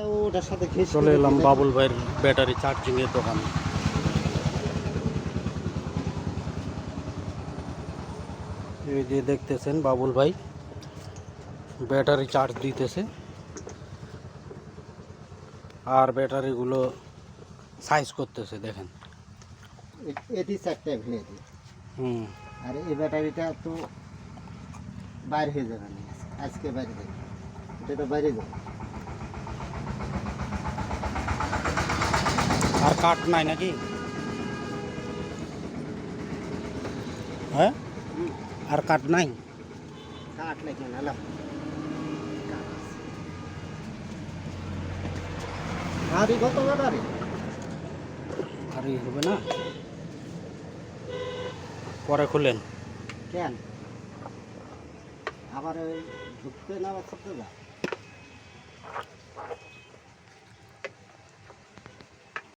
ওটার সাথে চলে এলাম বাবুল ভাইয়ের ব্যাটারি চার্জিং এর দোকানে। এই যে দেখতেছেন বাবুল ভাই ব্যাটারি চার্জ দিতেছে, আর ব্যাটারিগুলো সাইজ করতেছে দেখেন। এটি চারটা ভেঙে হুম, আর এই ব্যাটারিটা তো বাইরে হয়ে যাবে না, আজকে বাইরে যাবে, এটা তো বাইরে যাবে। আর কাঠ নাই নাকি? হ্যাঁ, আর কাঠ নাই। কাঠ লাগে না না, আর এই কত ব্যাটারি আর ই হবে না, পরে খুলেন। কেন আবার ওই ঢুকতে না বা করতে যা